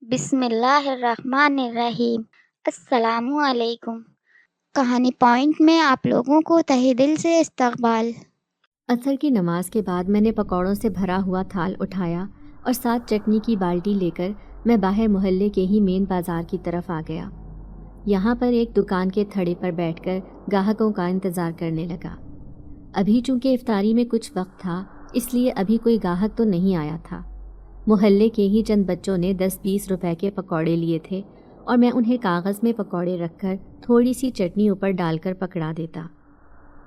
بسم اللہ الرحمن الرحیم۔ السلام علیکم۔ کہانی پوائنٹ میں آپ لوگوں کو تہہ دل سے استقبال۔ عصر کی نماز کے بعد میں نے پکوڑوں سے بھرا ہوا تھال اٹھایا اور ساتھ چٹنی کی بالٹی لے کر میں باہر محلے کے ہی مین بازار کی طرف آ گیا۔ یہاں پر ایک دکان کے تھڑے پر بیٹھ کر گاہکوں کا انتظار کرنے لگا۔ ابھی چونکہ افطاری میں کچھ وقت تھا اس لیے ابھی کوئی گاہک تو نہیں آیا تھا۔ محلے کے ہی چند بچوں نے 10-20 روپے کے پکوڑے لیے تھے اور میں انہیں کاغذ میں پکوڑے رکھ کر تھوڑی سی چٹنی اوپر ڈال کر پکڑا دیتا۔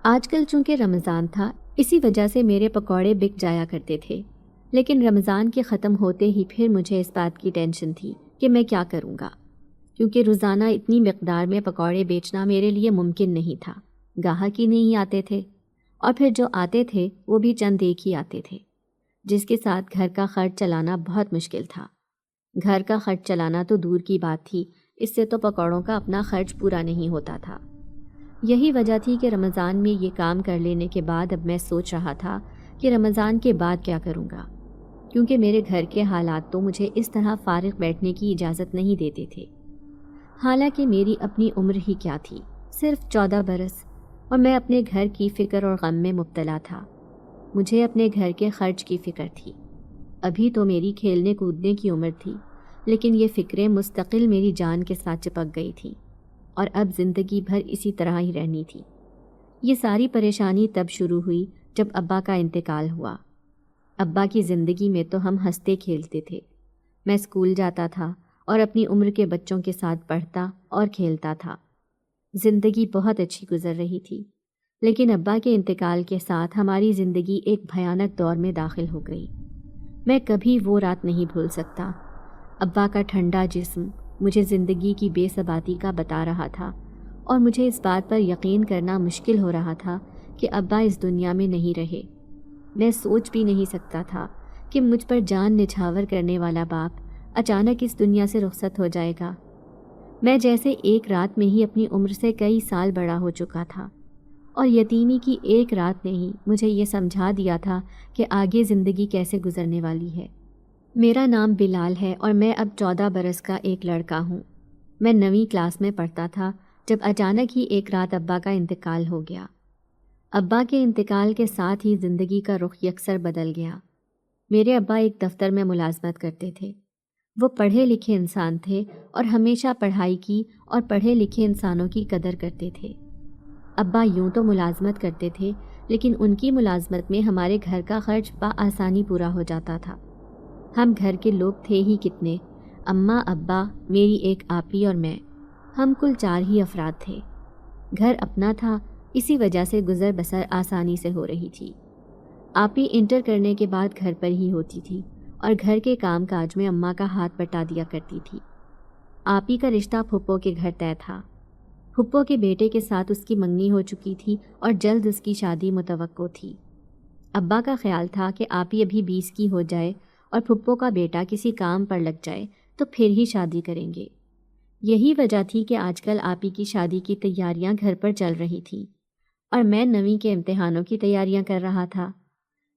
آج کل چونکہ رمضان تھا اسی وجہ سے میرے پکوڑے بک جایا کرتے تھے، لیکن رمضان کے ختم ہوتے ہی پھر مجھے اس بات کی ٹینشن تھی کہ میں کیا کروں گا، کیونکہ روزانہ اتنی مقدار میں پکوڑے بیچنا میرے لیے ممکن نہیں تھا۔ گاہک ہی نہیں آتے تھے، اور پھر جو آتے تھے وہ بھی چند ایک ہی آتے تھے، جس کے ساتھ گھر کا خرچ چلانا بہت مشکل تھا۔ گھر کا خرچ چلانا تو دور کی بات تھی، اس سے تو پکوڑوں کا اپنا خرچ پورا نہیں ہوتا تھا۔ یہی وجہ تھی کہ رمضان میں یہ کام کر لینے کے بعد اب میں سوچ رہا تھا کہ رمضان کے بعد کیا کروں گا، کیونکہ میرے گھر کے حالات تو مجھے اس طرح فارغ بیٹھنے کی اجازت نہیں دیتے تھے۔ حالانکہ میری اپنی عمر ہی کیا تھی، صرف 14 برس، اور میں اپنے گھر کی فکر اور غم میں مبتلا تھا۔ مجھے اپنے گھر کے خرچ کی فکر تھی۔ ابھی تو میری کھیلنے کودنے کی عمر تھی، لیکن یہ فکریں مستقل میری جان کے ساتھ چپک گئی تھیں، اور اب زندگی بھر اسی طرح ہی رہنی تھی۔ یہ ساری پریشانی تب شروع ہوئی جب ابا کا انتقال ہوا۔ ابا کی زندگی میں تو ہم ہنستے کھیلتے تھے۔ میں اسکول جاتا تھا اور اپنی عمر کے بچوں کے ساتھ پڑھتا اور کھیلتا تھا۔ زندگی بہت اچھی گزر رہی تھی، لیکن ابا کے انتقال کے ساتھ ہماری زندگی ایک بھیانک دور میں داخل ہو گئی۔ میں کبھی وہ رات نہیں بھول سکتا۔ ابا کا ٹھنڈا جسم مجھے زندگی کی بے ثباتی کا بتا رہا تھا، اور مجھے اس بات پر یقین کرنا مشکل ہو رہا تھا کہ ابا اس دنیا میں نہیں رہے۔ میں سوچ بھی نہیں سکتا تھا کہ مجھ پر جان نچھاور کرنے والا باپ اچانک اس دنیا سے رخصت ہو جائے گا۔ میں جیسے ایک رات میں ہی اپنی عمر سے کئی سال بڑا ہو چکا تھا، اور یتیمی کی ایک رات نے ہی مجھے یہ سمجھا دیا تھا کہ آگے زندگی کیسے گزرنے والی ہے۔ میرا نام بلال ہے اور میں اب 14 برس کا ایک لڑکا ہوں۔ میں 9ویں کلاس میں پڑھتا تھا جب اچانک ہی ایک رات ابا کا انتقال ہو گیا۔ ابا کے انتقال کے ساتھ ہی زندگی کا رخ یکسر بدل گیا۔ میرے ابا ایک دفتر میں ملازمت کرتے تھے۔ وہ پڑھے لکھے انسان تھے اور ہمیشہ پڑھائی کی اور پڑھے لکھے انسانوں کی قدر کرتے تھے۔ ابا یوں تو ملازمت کرتے تھے، لیکن ان کی ملازمت میں ہمارے گھر کا خرچ بآسانی پورا ہو جاتا تھا۔ ہم گھر کے لوگ تھے ہی کتنے، اماں، ابا، میری ایک آپی اور میں، ہم کل 4 ہی افراد تھے۔ گھر اپنا تھا، اسی وجہ سے گزر بسر آسانی سے ہو رہی تھی۔ آپی انٹر کرنے کے بعد گھر پر ہی ہوتی تھی اور گھر کے کام کاج میں اماں کا ہاتھ بٹا دیا کرتی تھی۔ آپی کا رشتہ پھپھو کے گھر طے تھا۔ پھپھو کے بیٹے کے ساتھ اس کی منگنی ہو چکی تھی اور جلد اس کی شادی متوقع تھی۔ ابا کا خیال تھا کہ آپی ابھی 20 کی ہو جائے اور پھپھو کا بیٹا کسی کام پر لگ جائے تو پھر ہی شادی کریں گے۔ یہی وجہ تھی کہ آج کل آپی کی شادی کی تیاریاں گھر پر چل رہی تھیں، اور میں 9ویں کے امتحانوں کی تیاریاں کر رہا تھا۔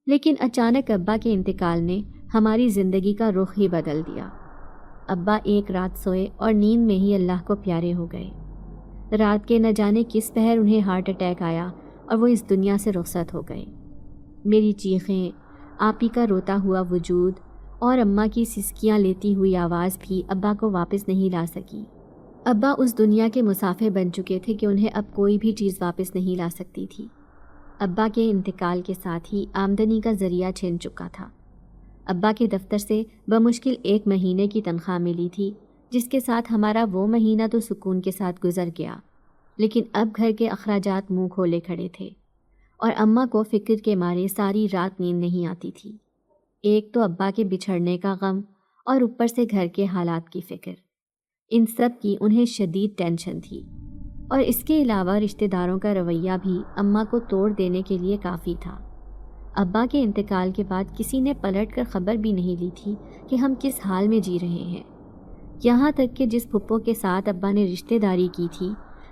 لیکن اچانک ابا کے انتقال نے ہماری زندگی کا رخ ہی بدل دیا۔ ابا ایک رات سوئے اور نیند میں ہی اللہ کو پیارے ہو گئے۔ رات کے نہ جانے کس پہر انہیں ہارٹ اٹیک آیا اور وہ اس دنیا سے رخصت ہو گئے۔ میری چیخیں، آپی کا روتا ہوا وجود اور اماں کی سسکیاں لیتی ہوئی آواز بھی ابا کو واپس نہیں لا سکی۔ ابا اس دنیا کے مسافر بن چکے تھے کہ انہیں اب کوئی بھی چیز واپس نہیں لا سکتی تھی۔ ابا کے انتقال کے ساتھ ہی آمدنی کا ذریعہ چھن چکا تھا۔ ابا کے دفتر سے بمشکل 1 مہینے کی تنخواہ ملی تھی، جس کے ساتھ ہمارا وہ مہینہ تو سکون کے ساتھ گزر گیا، لیکن اب گھر کے اخراجات منہ کھولے کھڑے تھے، اور اماں کو فکر کے مارے ساری رات نیند نہیں آتی تھی۔ ایک تو ابا کے بچھڑنے کا غم اور اوپر سے گھر کے حالات کی فکر، ان سب کی انہیں شدید ٹینشن تھی، اور اس کے علاوہ رشتہ داروں کا رویہ بھی اماں کو توڑ دینے کے لیے کافی تھا۔ ابا کے انتقال کے بعد کسی نے پلٹ کر خبر بھی نہیں لی تھی کہ ہم کس حال میں جی رہے ہیں۔ یہاں تک کہ جس پھپھو کے ساتھ ابا نے رشتہ داری کی تھی،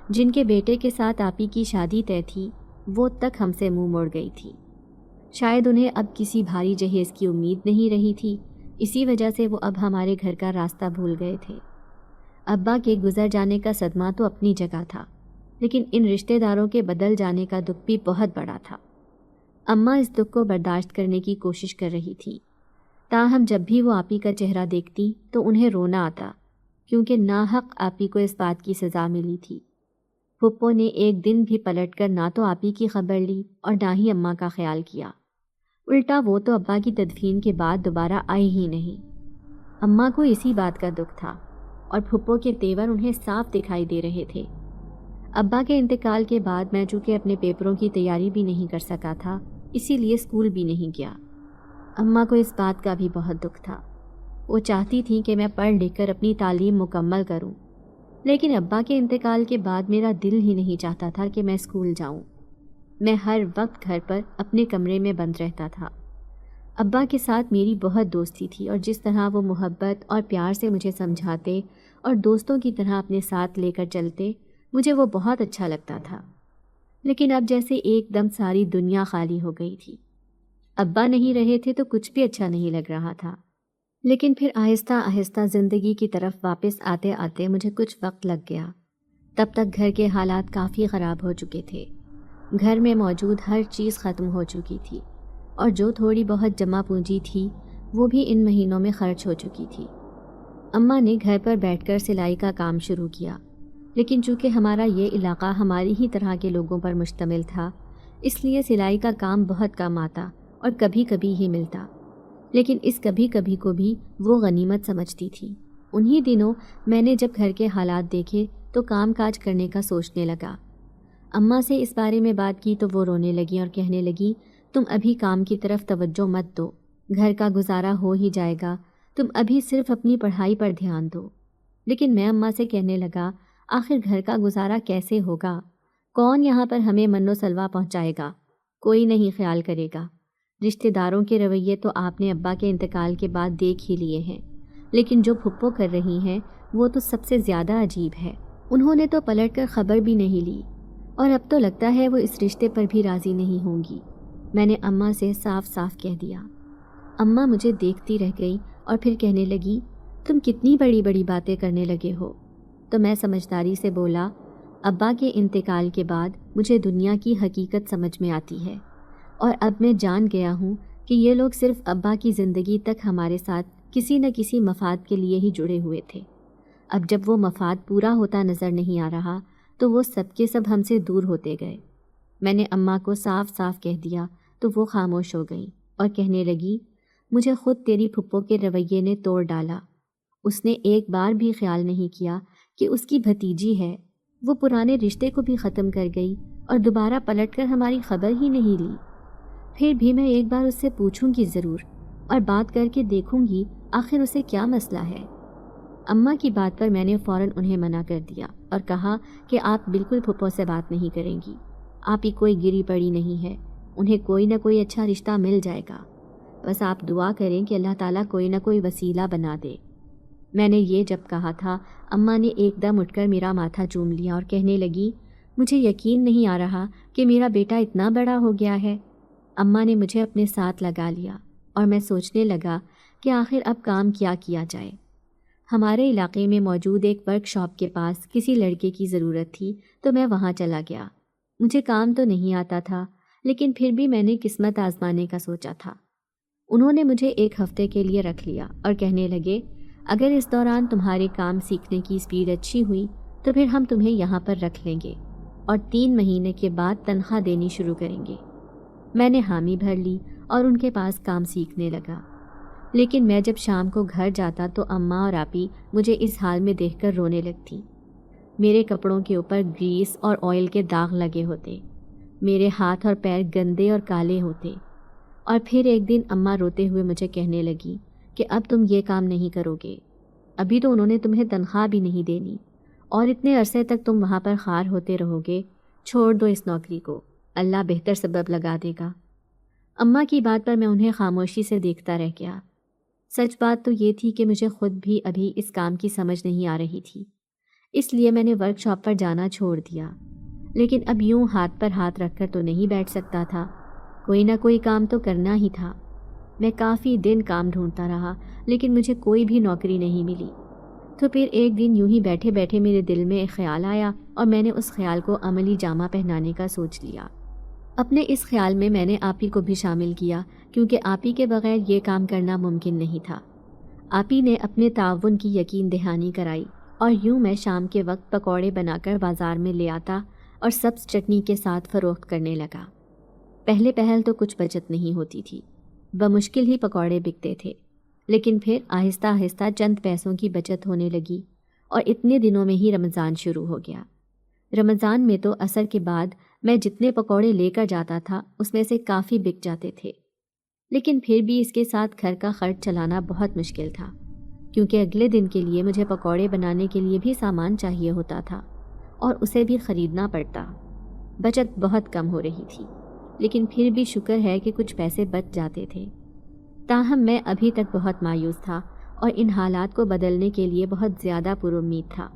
جن کے بیٹے کے ساتھ آپی کی شادی طے تھی، وہ تک ہم سے منہ موڑ گئی تھی۔ شاید انہیں اب کسی بھاری جہیز کی امید نہیں رہی تھی، اسی وجہ سے وہ اب ہمارے گھر کا راستہ بھول گئے تھے۔ ابا کے گزر جانے کا صدمہ تو اپنی جگہ تھا، لیکن ان رشتہ داروں کے بدل جانے کا دکھ بھی بہت بڑا تھا۔ اماں اس دکھ کو برداشت کرنے کی کوشش کر رہی تھی، تاہم جب بھی وہ آپی کا چہرہ دیکھتی تو انہیں رونا آتا، کیونکہ ناحق آپی کو اس بات کی سزا ملی تھی۔ پھپھو نے ایک دن بھی پلٹ کر نہ تو آپی کی خبر لی اور نہ ہی اماں کا خیال کیا، الٹا وہ تو ابا کی تدفین کے بعد دوبارہ آئی ہی نہیں۔ اماں کو اسی بات کا دکھ تھا اور پھپھو کے تیور انہیں صاف دکھائی دے رہے تھے۔ ابا کے انتقال کے بعد میں چونکہ اپنے پیپروں کی تیاری بھی نہیں کر سکا تھا، اسی لیے اسکول بھی نہیں گیا۔ اماں کو اس بات کا بھی بہت دکھ تھا۔ وہ چاہتی تھیں کہ میں پڑھ لکھ کر اپنی تعلیم مکمل کروں، لیکن ابا کے انتقال کے بعد میرا دل ہی نہیں چاہتا تھا کہ میں اسکول جاؤں۔ میں ہر وقت گھر پر اپنے کمرے میں بند رہتا تھا۔ ابا کے ساتھ میری بہت دوستی تھی اور جس طرح وہ محبت اور پیار سے مجھے سمجھاتے اور دوستوں کی طرح اپنے ساتھ لے کر چلتے، مجھے وہ بہت اچھا لگتا تھا۔ لیکن اب جیسے ایک دم ساری دنیا خالی ہو گئی تھی۔ ابا نہیں رہے تھے تو کچھ بھی اچھا نہیں لگ رہا تھا، لیکن پھر آہستہ آہستہ زندگی کی طرف واپس آتے آتے مجھے کچھ وقت لگ گیا۔ تب تک گھر کے حالات کافی خراب ہو چکے تھے۔ گھر میں موجود ہر چیز ختم ہو چکی تھی اور جو تھوڑی بہت جمع پونجی تھی وہ بھی ان مہینوں میں خرچ ہو چکی تھی۔ اماں نے گھر پر بیٹھ کر سلائی کا کام شروع کیا، لیکن چونکہ ہمارا یہ علاقہ ہماری ہی طرح کے لوگوں پر مشتمل تھا، اس لیے سلائی کا کام بہت کم آتا اور کبھی کبھی ہی ملتا۔ لیکن اس کبھی کبھی کو بھی وہ غنیمت سمجھتی تھی۔ انہی دنوں میں نے جب گھر کے حالات دیکھے تو کام کاج کرنے کا سوچنے لگا۔ اماں سے اس بارے میں بات کی تو وہ رونے لگی اور کہنے لگی، تم ابھی کام کی طرف توجہ مت دو، گھر کا گزارا ہو ہی جائے گا، تم ابھی صرف اپنی پڑھائی پر دھیان دو۔ لیکن میں اماں سے کہنے لگا، آخر گھر کا گزارا کیسے ہوگا؟ کون یہاں پر ہمیں من و سلوا پہنچائے گا؟ کوئی نہیں خیال کرے گا۔ رشتہ داروں کے رویے تو آپ نے ابا کے انتقال کے بعد دیکھ ہی لیے ہیں، لیکن جو پھپھو کر رہی ہیں وہ تو سب سے زیادہ عجیب ہے۔ انہوں نے تو پلٹ کر خبر بھی نہیں لی اور اب تو لگتا ہے وہ اس رشتے پر بھی راضی نہیں ہوں گی۔ میں نے اماں سے صاف صاف کہہ دیا۔ اماں مجھے دیکھتی رہ گئی اور پھر کہنے لگی، تم کتنی بڑی بڑی باتیں کرنے لگے ہو؟ تو میں سمجھداری سے بولا، ابا کے انتقال کے بعد مجھے دنیا کی حقیقت سمجھ میں آتی ہے اور اب میں جان گیا ہوں کہ یہ لوگ صرف ابا کی زندگی تک ہمارے ساتھ کسی نہ کسی مفاد کے لیے ہی جڑے ہوئے تھے۔ اب جب وہ مفاد پورا ہوتا نظر نہیں آ رہا تو وہ سب کے سب ہم سے دور ہوتے گئے۔ میں نے اماں کو صاف صاف کہہ دیا تو وہ خاموش ہو گئی اور کہنے لگی، مجھے خود تیری پھپھو کے رویے نے توڑ ڈالا۔ اس نے ایک بار بھی خیال نہیں کیا کہ اس کی بھتیجی ہے، وہ پرانے رشتے کو بھی ختم کر گئی اور دوبارہ پلٹ کر ہماری خبر ہی نہیں لی۔ پھر بھی میں ایک بار اس سے پوچھوں گی ضرور اور بات کر کے دیکھوں گی آخر اسے کیا مسئلہ ہے۔ اماں کی بات پر میں نے فوراً انہیں منع کر دیا اور کہا کہ آپ بالکل پھپھو سے بات نہیں کریں گی، آپ ہی کوئی گری پڑی نہیں ہے، انہیں کوئی نہ کوئی اچھا رشتہ مل جائے گا، بس آپ دعا کریں کہ اللہ تعالیٰ کوئی نہ کوئی وسیلہ بنا دے۔ میں نے یہ جب کہا تھا، اماں نے ایک دم اٹھ کر میرا ماتھا چوم لیا اور کہنے لگی، مجھے یقین نہیں آ رہا کہ میرا بیٹا اتنا بڑا ہو گیا ہے۔ اماں نے مجھے اپنے ساتھ لگا لیا اور میں سوچنے لگا کہ آخر اب کام کیا کیا جائے۔ ہمارے علاقے میں موجود ایک ورک شاپ کے پاس کسی لڑکے کی ضرورت تھی تو میں وہاں چلا گیا۔ مجھے کام تو نہیں آتا تھا، لیکن پھر بھی میں نے قسمت آزمانے کا سوچا تھا۔ انہوں نے مجھے ایک ہفتے کے لیے رکھ لیا اور کہنے لگے، اگر اس دوران تمہارے کام سیکھنے کی سپیڈ اچھی ہوئی تو پھر ہم تمہیں یہاں پر رکھ لیں گے اور 3 مہینے کے بعد تنخواہ دینی شروع کریں گے۔ میں نے حامی بھر لی اور ان کے پاس کام سیکھنے لگا۔ لیکن میں جب شام کو گھر جاتا تو اماں اور آپی مجھے اس حال میں دیکھ کر رونے لگتی۔ میرے کپڑوں کے اوپر گریس اور آئل کے داغ لگے ہوتے، میرے ہاتھ اور پیر گندے اور کالے ہوتے، اور پھر ایک دن اماں روتے ہوئے مجھے کہنے لگی کہ اب تم یہ کام نہیں کرو گے، ابھی تو انہوں نے تمہیں تنخواہ بھی نہیں دینی اور اتنے عرصے تک تم وہاں پر خوار ہوتے رہو گے، چھوڑ دو اس نوکری کو، اللہ بہتر سبب لگا دے گا۔ اماں کی بات پر میں انہیں خاموشی سے دیکھتا رہ گیا۔ سچ بات تو یہ تھی کہ مجھے خود بھی ابھی اس کام کی سمجھ نہیں آ رہی تھی، اس لیے میں نے ورک شاپ پر جانا چھوڑ دیا۔ لیکن اب یوں ہاتھ پر ہاتھ رکھ کر تو نہیں بیٹھ سکتا تھا، کوئی نہ کوئی کام تو کرنا ہی تھا۔ میں کافی دن کام ڈھونڈتا رہا لیکن مجھے کوئی بھی نوکری نہیں ملی۔ تو پھر ایک دن یوں ہی بیٹھے بیٹھے میرے دل میں ایک خیال آیا اور میں نے اس خیال کو عملی جامہ پہنانے کا سوچ لیا۔ اپنے اس خیال میں نے آپی کو بھی شامل کیا کیونکہ آپی کے بغیر یہ کام کرنا ممکن نہیں تھا۔ آپی نے اپنے تعاون کی یقین دہانی کرائی اور یوں میں شام کے وقت پکوڑے بنا کر بازار میں لے آتا اور سبز چٹنی کے ساتھ فروخت کرنے لگا۔ پہلے پہل تو کچھ بچت نہیں ہوتی تھی، بمشکل ہی پکوڑے بکتے تھے، لیکن پھر آہستہ آہستہ چند پیسوں کی بچت ہونے لگی اور اتنے دنوں میں ہی رمضان شروع ہو گیا۔ رمضان میں تو عصر کے بعد میں جتنے پکوڑے لے کر جاتا تھا اس میں سے کافی بک جاتے تھے، لیکن پھر بھی اس کے ساتھ گھر کا خرچ چلانا بہت مشکل تھا کیونکہ اگلے دن کے لیے مجھے پکوڑے بنانے کے لیے بھی سامان چاہیے ہوتا تھا اور اسے بھی خریدنا پڑتا۔ بچت بہت کم ہو رہی تھی، لیکن پھر بھی شکر ہے کہ کچھ پیسے بچ جاتے تھے۔ تاہم میں ابھی تک بہت مایوس تھا اور ان حالات کو بدلنے کے لیے بہت زیادہ پر امید تھا۔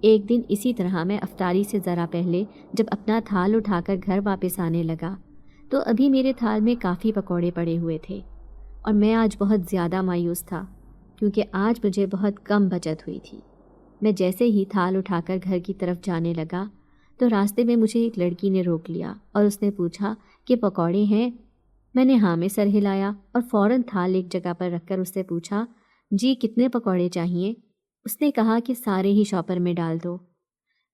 ایک دن اسی طرح میں افطاری سے ذرا پہلے جب اپنا تھال اٹھا کر گھر واپس آنے لگا تو ابھی میرے تھال میں کافی پکوڑے پڑے ہوئے تھے اور میں آج بہت زیادہ مایوس تھا کیونکہ آج مجھے بہت کم بچت ہوئی تھی۔ میں جیسے ہی تھال اٹھا کر گھر کی طرف جانے لگا تو راستے میں مجھے ایک لڑکی نے روک لیا اور اس نے پوچھا کہ پکوڑے ہیں؟ میں نے ہاں میں سر ہلایا اور فوراً تھال ایک جگہ پر رکھ کر اس سے پوچھا، جی کتنے پکوڑے چاہیے؟ اس نے کہا کہ سارے ہی شاپر میں ڈال دو۔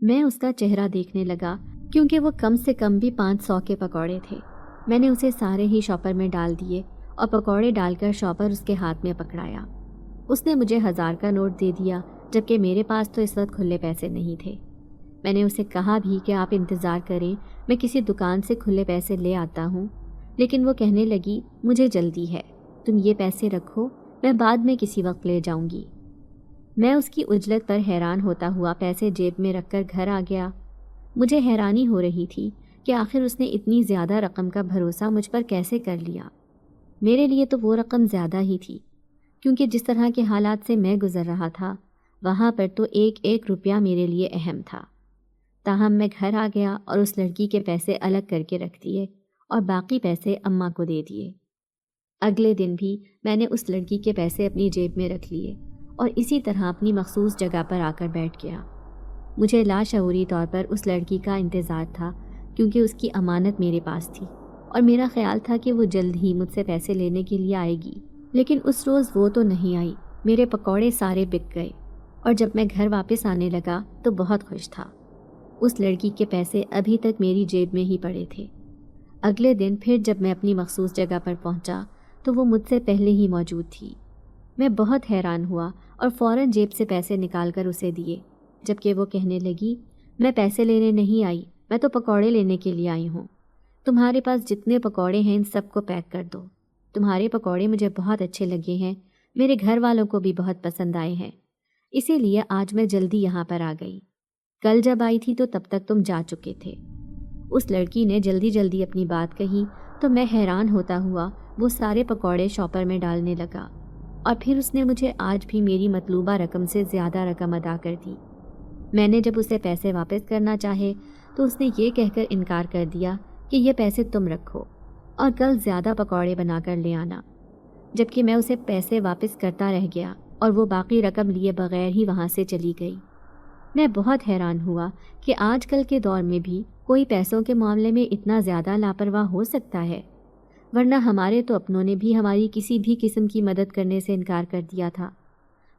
میں اس کا چہرہ دیکھنے لگا کیونکہ وہ کم سے کم بھی 500 کے پکوڑے تھے۔ میں نے اسے سارے ہی شاپر میں ڈال دیے اور پکوڑے ڈال کر شاپر اس کے ہاتھ میں پکڑایا۔ اس نے مجھے 1000 کا نوٹ دے دیا جبکہ میرے پاس تو اس وقت کھلے پیسے نہیں تھے۔ میں نے اسے کہا بھی کہ آپ انتظار کریں، میں کسی دکان سے کھلے پیسے لے آتا ہوں، لیکن وہ کہنے لگی مجھے جلدی ہے، تم یہ پیسے رکھو، میں بعد میں کسی وقت لے جاؤں گی۔ میں اس کی عجلت پر حیران ہوتا ہوا پیسے جیب میں رکھ کر گھر آ گیا۔ مجھے حیرانی ہو رہی تھی کہ آخر اس نے اتنی زیادہ رقم کا بھروسہ مجھ پر کیسے کر لیا۔ میرے لیے تو وہ رقم زیادہ ہی تھی کیونکہ جس طرح کے حالات سے میں گزر رہا تھا وہاں پر تو ایک ایک روپیہ میرے لیے اہم تھا۔ تاہم میں گھر آ گیا اور اس لڑکی کے پیسے الگ کر کے رکھ دیے اور باقی پیسے اماں کو دے دیے۔ اگلے دن بھی میں نے اس لڑکی کے پیسے اپنی جیب میں رکھ لیے اور اسی طرح اپنی مخصوص جگہ پر آ کر بیٹھ گیا۔ مجھے لاشعوری طور پر اس لڑکی کا انتظار تھا کیونکہ اس کی امانت میرے پاس تھی اور میرا خیال تھا کہ وہ جلد ہی مجھ سے پیسے لینے کے لیے آئے گی، لیکن اس روز وہ تو نہیں آئی۔ میرے پکوڑے سارے بک گئے اور جب میں گھر واپس آنے لگا تو بہت خوش تھا۔ اس لڑکی کے پیسے ابھی تک میری جیب میں ہی پڑے تھے۔ اگلے دن پھر جب میں اپنی مخصوص جگہ پر پہنچا تو وہ مجھ سے پہلے ہی موجود تھی۔ میں بہت حیران ہوا اور فوراً جیب سے پیسے نکال کر اسے دیے، جبکہ وہ کہنے لگی میں پیسے لینے نہیں آئی، میں تو پکوڑے لینے کے لیے آئی ہوں۔ تمہارے پاس جتنے پکوڑے ہیں ان سب کو پیک کر دو۔ تمہارے پکوڑے مجھے بہت اچھے لگے ہیں، میرے گھر والوں کو بھی بہت پسند آئے ہیں، اسی لیے آج میں جلدی یہاں پر آ گئی۔ کل جب آئی تھی تو تب تک تم جا چکے تھے۔ اس لڑکی نے جلدی جلدی اپنی بات کہی تو میں حیران ہوتا ہوا وہ سارے پکوڑے شاپر میں ڈالنے لگا اور پھر اس نے مجھے آج بھی میری مطلوبہ رقم سے زیادہ رقم ادا کر دی۔ میں نے جب اسے پیسے واپس کرنا چاہے تو اس نے یہ کہہ کر انکار کر دیا کہ یہ پیسے تم رکھو اور کل زیادہ پکوڑے بنا کر لے آنا، جبکہ میں اسے پیسے واپس کرتا رہ گیا اور وہ باقی رقم لیے بغیر ہی وہاں سے چلی گئی۔ میں بہت حیران ہوا کہ آج کل کے دور میں بھی کوئی پیسوں کے معاملے میں اتنا زیادہ لاپرواہ ہو سکتا ہے، ورنہ ہمارے تو اپنوں نے بھی ہماری کسی بھی قسم کی مدد کرنے سے انکار کر دیا تھا،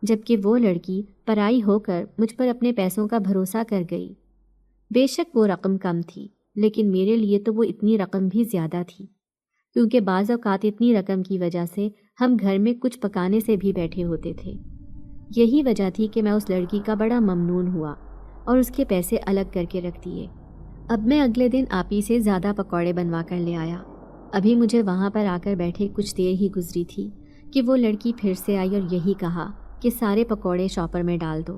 جبکہ وہ لڑکی پرائی ہو کر مجھ پر اپنے پیسوں کا بھروسہ کر گئی۔ بے شک وہ رقم کم تھی، لیکن میرے لیے تو وہ اتنی رقم بھی زیادہ تھی، کیونکہ بعض اوقات اتنی رقم کی وجہ سے ہم گھر میں کچھ پکانے سے بھی بیٹھے ہوتے تھے۔ یہی وجہ تھی کہ میں اس لڑکی کا بڑا ممنون ہوا اور اس کے پیسے الگ کر کے رکھ دیے۔ اب میں اگلے دن آپی سے زیادہ پکوڑے بنوا کر لے آیا۔ ابھی مجھے وہاں پر آ کر بیٹھے کچھ دیر ہی گزری تھی کہ وہ لڑکی پھر سے آئی اور یہی کہا کہ سارے پکوڑے شاپر میں ڈال دو۔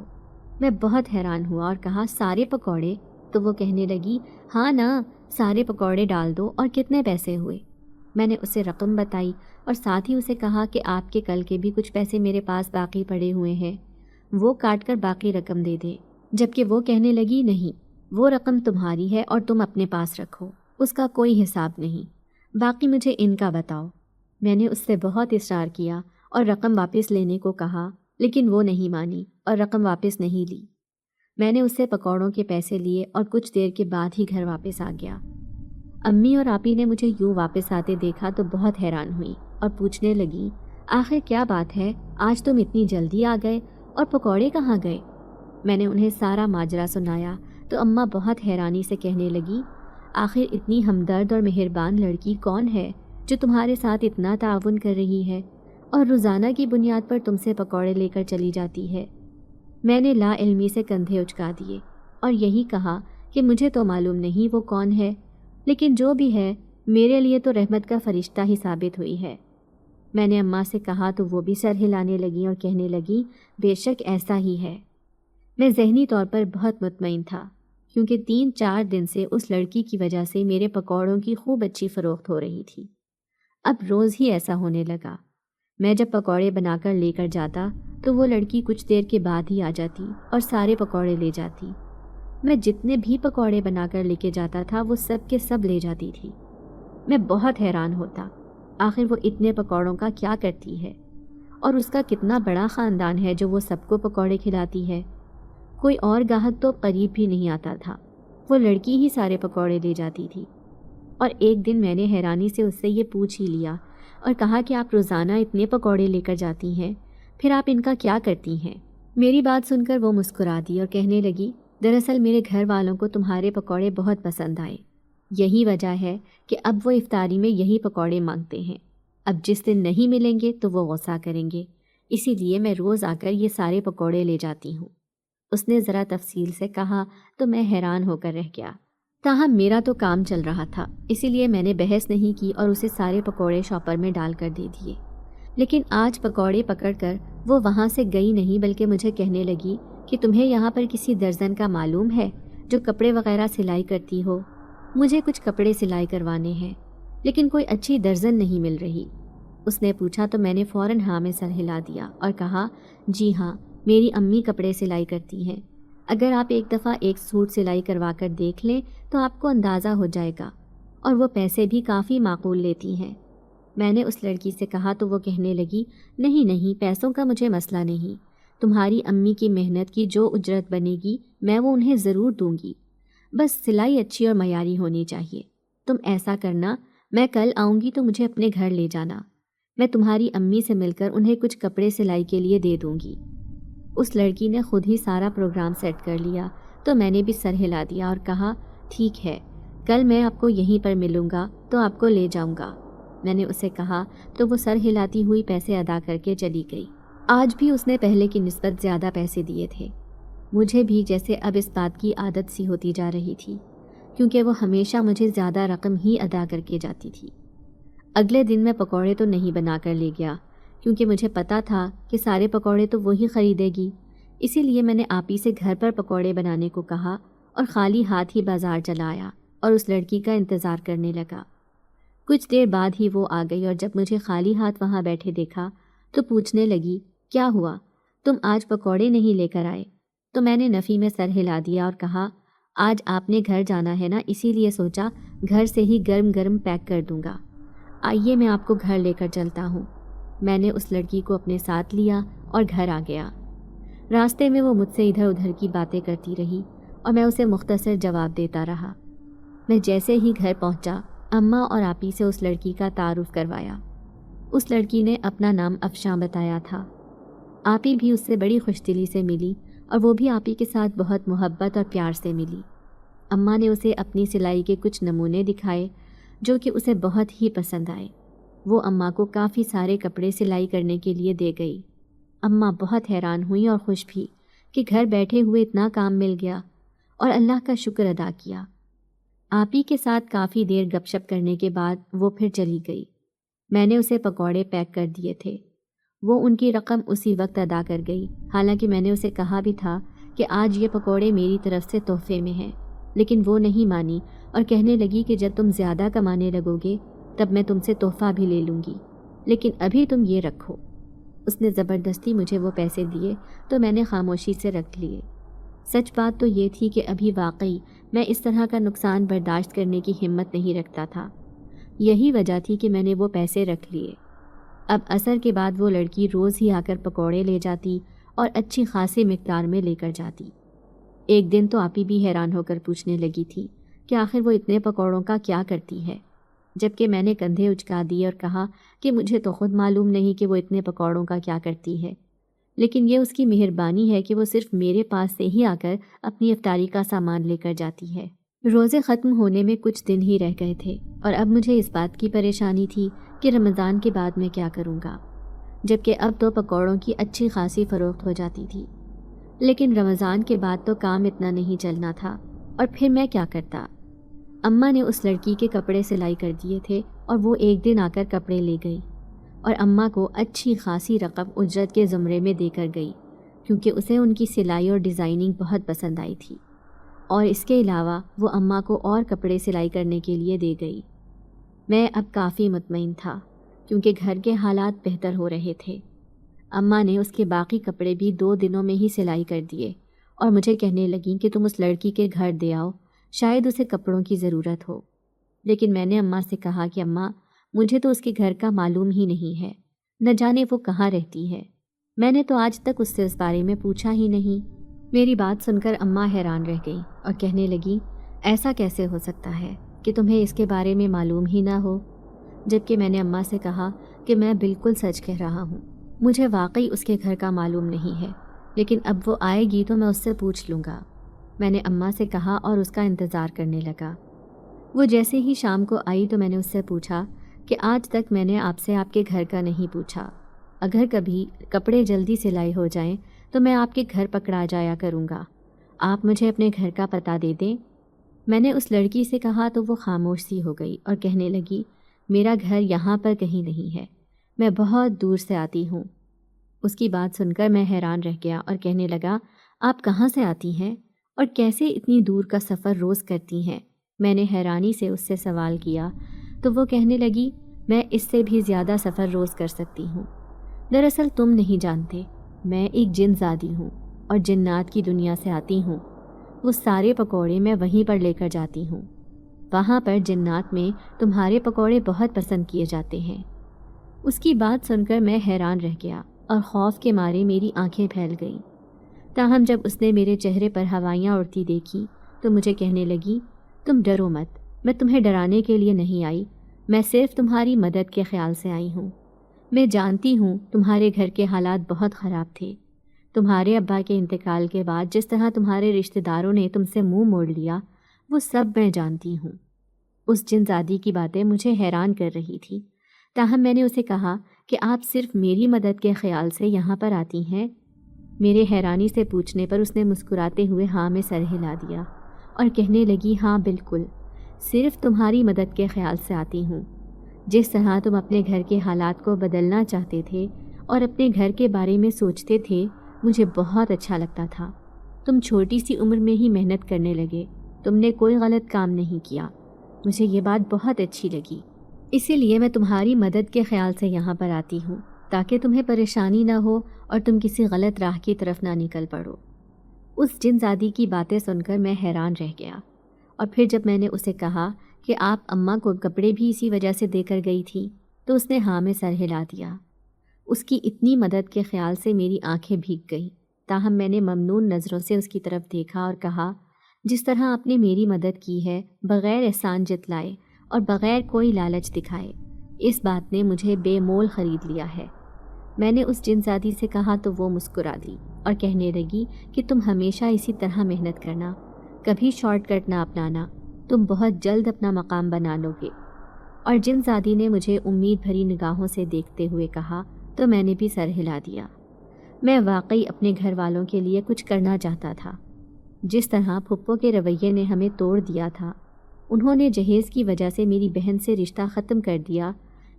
میں بہت حیران ہوا اور کہا سارے پکوڑے؟ تو وہ کہنے لگی ہاں نا، سارے پکوڑے ڈال دو اور کتنے پیسے ہوئے؟ میں نے اسے رقم بتائی اور ساتھ ہی اسے کہا کہ آپ کے کل کے بھی کچھ پیسے میرے پاس باقی پڑے ہوئے ہیں، وہ کاٹ کر باقی رقم دے دیں، جبکہ وہ کہنے لگی نہیں، وہ رقم تمہاری ہے اور تم اپنے پاس رکھو، اس کا کوئی حساب نہیں، باقی مجھے ان کا بتاؤ۔ میں نے اس سے بہت اصرار کیا اور رقم واپس لینے کو کہا، لیکن وہ نہیں مانی اور رقم واپس نہیں لی۔ میں نے اس سے پکوڑوں کے پیسے لیے اور کچھ دیر کے بعد ہی گھر واپس آ گیا۔ امی اور آپی نے مجھے یوں واپس آتے دیکھا تو بہت حیران ہوئی اور پوچھنے لگی، آخر کیا بات ہے، آج تم اتنی جلدی آ گئے اور پکوڑے کہاں گئے؟ میں نے انہیں سارا ماجرا سنایا تو اماں بہت حیرانی سے کہنے لگی، آخر اتنی ہمدرد اور مہربان لڑکی کون ہے جو تمہارے ساتھ اتنا تعاون کر رہی ہے اور روزانہ کی بنیاد پر تم سے پکوڑے لے کر چلی جاتی ہے؟ میں نے لا علمی سے کندھے اچکا دیے اور یہی کہا کہ مجھے تو معلوم نہیں وہ کون ہے، لیکن جو بھی ہے میرے لیے تو رحمت کا فرشتہ ہی ثابت ہوئی ہے۔ میں نے اماں سے کہا تو وہ بھی سر ہلانے لگیں اور کہنے لگیں، بے شک ایسا ہی ہے۔ میں ذہنی طور پر بہت مطمئن تھا، کیونکہ 3-4 دن سے اس لڑکی کی وجہ سے میرے پکوڑوں کی خوب اچھی فروخت ہو رہی تھی۔ اب روز ہی ایسا ہونے لگا۔ میں جب پکوڑے بنا کر لے کر جاتا تو وہ لڑکی کچھ دیر کے بعد ہی آ جاتی اور سارے پکوڑے لے جاتی۔ میں جتنے بھی پکوڑے بنا کر لے کے جاتا تھا وہ سب کے سب لے جاتی تھی۔ میں بہت حیران ہوتا، آخر وہ اتنے پکوڑوں کا کیا کرتی ہے، اور اس کا کتنا بڑا خاندان ہے جو وہ سب کو پکوڑے کھلاتی ہے۔ کوئی اور گاہک تو قریب بھی نہیں آتا تھا، وہ لڑکی ہی سارے پکوڑے لے جاتی تھی۔ اور ایک دن میں نے حیرانی سے اس سے یہ پوچھ ہی لیا اور کہا کہ آپ روزانہ اتنے پکوڑے لے کر جاتی ہیں، پھر آپ ان کا کیا کرتی ہیں؟ میری بات سن کر وہ مسکرا دی اور کہنے لگی، دراصل میرے گھر والوں کو تمہارے پکوڑے بہت پسند آئے، یہی وجہ ہے کہ اب وہ افطاری میں یہی پکوڑے مانگتے ہیں۔ اب جس دن نہیں ملیں گے تو وہ غصہ کریں گے، اسی لیے میں روز آ کر یہ سارے پکوڑے لے جاتی ہوں۔ اس نے ذرا تفصیل سے کہا تو میں حیران ہو کر رہ گیا۔ تاہم میرا تو کام چل رہا تھا، اسی لیے میں نے بحث نہیں کی اور اسے سارے پکوڑے شاپر میں ڈال کر دے دیے۔ لیکن آج پکوڑے پکڑ کر وہ وہاں سے گئی نہیں، بلکہ مجھے کہنے لگی کہ تمہیں یہاں پر کسی درزن کا معلوم ہے جو کپڑے وغیرہ سلائی کرتی ہو؟ مجھے کچھ کپڑے سلائی کروانے ہیں، لیکن کوئی اچھی درزن نہیں مل رہی۔ اس نے پوچھا تو میں نے فوراً ہاں میں سر ہلا دیا اور کہا، جی ہاں، میری امی کپڑے سلائی کرتی ہیں، اگر آپ ایک دفعہ ایک سوٹ سلائی کروا کر دیکھ لیں تو آپ کو اندازہ ہو جائے گا، اور وہ پیسے بھی کافی معقول لیتی ہیں۔ میں نے اس لڑکی سے کہا تو وہ کہنے لگی، نہیں، پیسوں کا مجھے مسئلہ نہیں، تمہاری امی کی محنت کی جو اجرت بنے گی میں وہ انہیں ضرور دوں گی، بس سلائی اچھی اور معیاری ہونی چاہیے۔ تم ایسا کرنا، میں کل آؤں گی تو مجھے اپنے گھر لے جانا، میں تمہاری امی سے مل کر انہیں کچھ کپڑے سلائی کے لیے دے دوں گی۔ اس لڑکی نے خود ہی سارا پروگرام سیٹ کر لیا تو میں نے بھی سر ہلا دیا اور کہا، ٹھیک ہے، کل میں آپ کو یہیں پر ملوں گا تو آپ کو لے جاؤں گا۔ میں نے اسے کہا تو وہ سر ہلاتی ہوئی پیسے ادا کر کے چلی گئی۔ آج بھی اس نے پہلے کی نسبت زیادہ پیسے دیے تھے۔ مجھے بھی جیسے اب اس بات کی عادت سی ہوتی جا رہی تھی، کیونکہ وہ ہمیشہ مجھے زیادہ رقم ہی ادا کر کے جاتی تھی۔ اگلے دن میں پکوڑے تو نہیں بنا کر لے گیا، کیونکہ مجھے پتا تھا کہ سارے پکوڑے تو وہی خریدے گی، اسی لیے میں نے آپی سے گھر پر پکوڑے بنانے کو کہا اور خالی ہاتھ ہی بازار چلا آیا اور اس لڑکی کا انتظار کرنے لگا۔ کچھ دیر بعد ہی وہ آ گئی اور جب مجھے خالی ہاتھ وہاں بیٹھے دیکھا تو پوچھنے لگی، کیا ہوا، تم آج پکوڑے نہیں لے کر آئے؟ تو میں نے نفی میں سر ہلا دیا اور کہا، آج آپ نے گھر جانا ہے نا، اسی لیے سوچا گھر سے ہی گرم گرم پیک کر دوں گا، آئیے میں آپ کو گھر لے کر چلتا ہوں۔ میں نے اس لڑکی کو اپنے ساتھ لیا اور گھر آ گیا۔ راستے میں وہ مجھ سے ادھر ادھر کی باتیں کرتی رہی اور میں اسے مختصر جواب دیتا رہا۔ میں جیسے ہی گھر پہنچا اماں اور آپی سے اس لڑکی کا تعارف کروایا۔ اس لڑکی نے اپنا نام افشاں بتایا تھا۔ آپی بھی اس سے بڑی خوش دلی سے ملی اور وہ بھی آپی کے ساتھ بہت محبت اور پیار سے ملی۔ اماں نے اسے اپنی سلائی کے کچھ نمونے دکھائے جو کہ اسے بہت ہی پسند آئے۔ وہ اماں کو کافی سارے کپڑے سلائی کرنے کے لیے دے گئی۔ اماں بہت حیران ہوئی اور خوش بھی کہ گھر بیٹھے ہوئے اتنا کام مل گیا، اور اللہ کا شکر ادا کیا۔ آپی کے ساتھ کافی دیر گپ شپ کرنے کے بعد وہ پھر چلی گئی۔ میں نے اسے پکوڑے پیک کر دیے تھے۔ وہ ان کی رقم اسی وقت ادا کر گئی، حالانکہ میں نے اسے کہا بھی تھا کہ آج یہ پکوڑے میری طرف سے تحفے میں ہیں، لیکن وہ نہیں مانی اور کہنے لگی کہ جب تم زیادہ کمانے لگو گے تب میں تم سے تحفہ بھی لے لوں گی، لیکن ابھی تم یہ رکھو۔ اس نے زبردستی مجھے وہ پیسے دیے تو میں نے خاموشی سے رکھ لیے۔ سچ بات تو یہ تھی کہ ابھی واقعی میں اس طرح کا نقصان برداشت کرنے کی ہمت نہیں رکھتا تھا، یہی وجہ تھی کہ میں نے وہ پیسے رکھ لیے۔ اب عصر کے بعد وہ لڑکی روز ہی آ کر پکوڑے لے جاتی اور اچھی خاصی مقدار میں لے کر جاتی۔ ایک دن تو آپی بھی حیران ہو کر پوچھنے لگی تھی کہ آخر وہ اتنے پکوڑوں کا کیا کرتی ہے، جبکہ میں نے کندھے اچکا دیے اور کہا کہ مجھے تو خود معلوم نہیں کہ وہ اتنے پکوڑوں کا کیا کرتی ہے، لیکن یہ اس کی مہربانی ہے کہ وہ صرف میرے پاس سے ہی آ کر اپنی افطاری کا سامان لے کر جاتی ہے۔ روزے ختم ہونے میں کچھ دن ہی رہ گئے تھے اور اب مجھے اس بات کی پریشانی تھی کہ رمضان کے بعد میں کیا کروں گا، جبکہ اب تو پکوڑوں کی اچھی خاصی فروخت ہو جاتی تھی، لیکن رمضان کے بعد تو کام اتنا نہیں چلنا تھا، اور پھر میں کیا کرتا؟ اماں نے اس لڑکی کے کپڑے سلائی کر دیے تھے اور وہ ایک دن آ کر کپڑے لے گئی اور اماں کو اچھی خاصی رقم اجرت کے زمرے میں دے کر گئی، کیونکہ اسے ان کی سلائی اور ڈیزائننگ بہت پسند آئی تھی، اور اس کے علاوہ وہ اماں کو اور کپڑے سلائی کرنے کے لیے دے گئی۔ میں اب کافی مطمئن تھا کیونکہ گھر کے حالات بہتر ہو رہے تھے۔ اماں نے اس کے باقی کپڑے بھی 2 دنوں میں ہی سلائی کر دیے اور مجھے کہنے لگیں کہ تم اس لڑکی کے گھر دے آؤ، شاید اسے کپڑوں کی ضرورت ہو۔ لیکن میں نے اماں سے کہا کہ اماں، مجھے تو اس کے گھر کا معلوم ہی نہیں ہے، نہ جانے وہ کہاں رہتی ہے، میں نے تو آج تک اس سے اس بارے میں پوچھا ہی نہیں۔ میری بات سن کر اماں حیران رہ گئی اور کہنے لگی، ایسا کیسے ہو سکتا ہے کہ تمہیں اس کے بارے میں معلوم ہی نہ ہو؟ جبکہ میں نے اماں سے کہا کہ میں بالکل سچ کہہ رہا ہوں، مجھے واقعی اس کے گھر کا معلوم نہیں ہے، لیکن اب وہ آئے گی تو میں اس سے پوچھ لوں گا۔ میں نے اماں سے کہا اور اس کا انتظار کرنے لگا۔ وہ جیسے ہی شام کو آئی تو میں نے اس سے پوچھا کہ آج تک میں نے آپ سے آپ کے گھر کا نہیں پوچھا، اگر کبھی کپڑے جلدی سلائی ہو جائیں تو میں آپ کے گھر پکڑا جایا کروں گا، آپ مجھے اپنے گھر کا پتہ دے دیں۔ میں نے اس لڑکی سے کہا تو وہ خاموش سی ہو گئی اور کہنے لگی، میرا گھر یہاں پر کہیں نہیں ہے، میں بہت دور سے آتی ہوں۔ اس کی بات سن کر میں حیران رہ گیا اور کہنے لگا، آپ کہاں سے آتی ہیں اور کیسے اتنی دور کا سفر روز کرتی ہیں؟ میں نے حیرانی سے اس سے سوال کیا تو وہ کہنے لگی، میں اس سے بھی زیادہ سفر روز کر سکتی ہوں۔ دراصل تم نہیں جانتے، میں ایک جن زادی ہوں اور جنات کی دنیا سے آتی ہوں، وہ سارے پکوڑے میں وہیں پر لے کر جاتی ہوں، وہاں پر جنات میں تمہارے پکوڑے بہت پسند کیے جاتے ہیں۔ اس کی بات سن کر میں حیران رہ گیا اور خوف کے مارے میری آنکھیں پھیل گئیں۔ تاہم جب اس نے میرے چہرے پر ہوائیاں اڑتی دیکھی تو مجھے کہنے لگی، تم ڈرو مت، میں تمہیں ڈرانے کے لیے نہیں آئی، میں صرف تمہاری مدد کے خیال سے آئی ہوں۔ میں جانتی ہوں تمہارے گھر کے حالات بہت خراب تھے، تمہارے ابا کے انتقال کے بعد جس طرح تمہارے رشتہ داروں نے تم سے منہ موڑ لیا، وہ سب میں جانتی ہوں۔ اس جن زادی کی باتیں مجھے حیران کر رہی تھی، تاہم میں نے اسے کہا کہ آپ صرف میری مدد کے خیال سے یہاں پر آتی ہیں؟ میرے حیرانی سے پوچھنے پر اس نے مسکراتے ہوئے ہاں میں سر ہلا دیا اور کہنے لگی، ہاں بالکل، صرف تمہاری مدد کے خیال سے آتی ہوں۔ جس طرح تم اپنے گھر کے حالات کو بدلنا چاہتے تھے اور اپنے گھر کے بارے میں سوچتے تھے، مجھے بہت اچھا لگتا تھا۔ تم چھوٹی سی عمر میں ہی محنت کرنے لگے، تم نے کوئی غلط کام نہیں کیا، مجھے یہ بات بہت اچھی لگی، اسی لیے میں تمہاری مدد کے خیال سے یہاں پر آتی ہوں تاکہ تمہیں پریشانی نہ ہو اور تم کسی غلط راہ کی طرف نہ نکل پڑو۔ اس جن زادی کی باتیں سن کر میں حیران رہ گیا، اور پھر جب میں نے اسے کہا کہ آپ اماں کو کپڑے بھی اسی وجہ سے دے کر گئی تھی تو اس نے ہاں میں سر ہلا دیا۔ اس کی اتنی مدد کے خیال سے میری آنکھیں بھیگ گئیں، تاہم میں نے ممنون نظروں سے اس کی طرف دیکھا اور کہا، جس طرح آپ نے میری مدد کی ہے بغیر احسان جتلائے اور بغیر کوئی لالچ دکھائے، اس بات نے مجھے بے مول خرید لیا ہے۔ میں نے اس جن زادی سے کہا تو وہ مسکرا دی اور کہنے لگی کہ تم ہمیشہ اسی طرح محنت کرنا، کبھی شارٹ کٹ نہ اپنانا، تم بہت جلد اپنا مقام بنا لو گے۔ اور جن زادی نے مجھے امید بھری نگاہوں سے دیکھتے ہوئے کہا تو میں نے بھی سر ہلا دیا۔ میں واقعی اپنے گھر والوں کے لیے کچھ کرنا چاہتا تھا۔ جس طرح پھپھو کے رویے نے ہمیں توڑ دیا تھا، انہوں نے جہیز کی وجہ سے میری بہن سے رشتہ ختم کر دیا،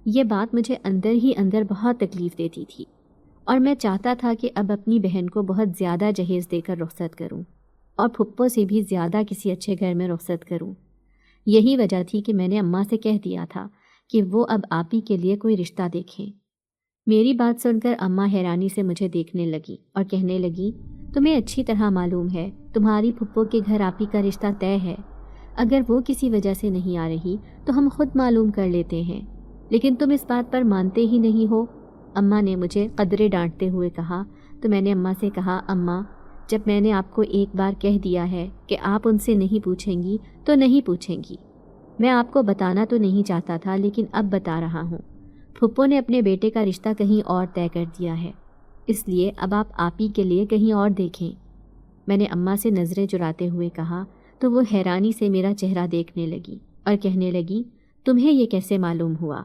یہ بات مجھے اندر ہی اندر بہت تکلیف دیتی تھی، اور میں چاہتا تھا کہ اب اپنی بہن کو بہت زیادہ جہیز دے کر رخصت کروں اور پھپھو سے بھی زیادہ کسی اچھے گھر میں رخصت کروں۔ یہی وجہ تھی کہ میں نے اماں سے کہہ دیا تھا کہ وہ اب آپی کے لیے کوئی رشتہ دیکھیں۔ میری بات سن کر اماں حیرانی سے مجھے دیکھنے لگی اور کہنے لگی، تمہیں اچھی طرح معلوم ہے تمہاری پھپھو کے گھر آپی کا رشتہ طے ہے، اگر وہ کسی وجہ سے نہیں آ رہی تو ہم خود معلوم کر لیتے ہیں، لیکن تم اس بات پر مانتے ہی نہیں ہو اماں نے مجھے قدرے ڈانٹتے ہوئے کہا تو میں نے اماں سے کہا، اماں جب میں نے آپ کو ایک بار کہہ دیا ہے کہ آپ ان سے نہیں پوچھیں گی تو نہیں پوچھیں گی۔ میں آپ کو بتانا تو نہیں چاہتا تھا لیکن اب بتا رہا ہوں۔ پھپھو نے اپنے بیٹے کا رشتہ کہیں اور طے کر دیا ہے، اس لیے اب آپ ہی کے لیے کہیں اور دیکھیں۔ میں نے اماں سے نظریں چراتے ہوئے کہا تو وہ حیرانی سے میرا چہرہ دیکھنے لگی اور کہنے لگی، تمہیں یہ کیسے معلوم ہوا؟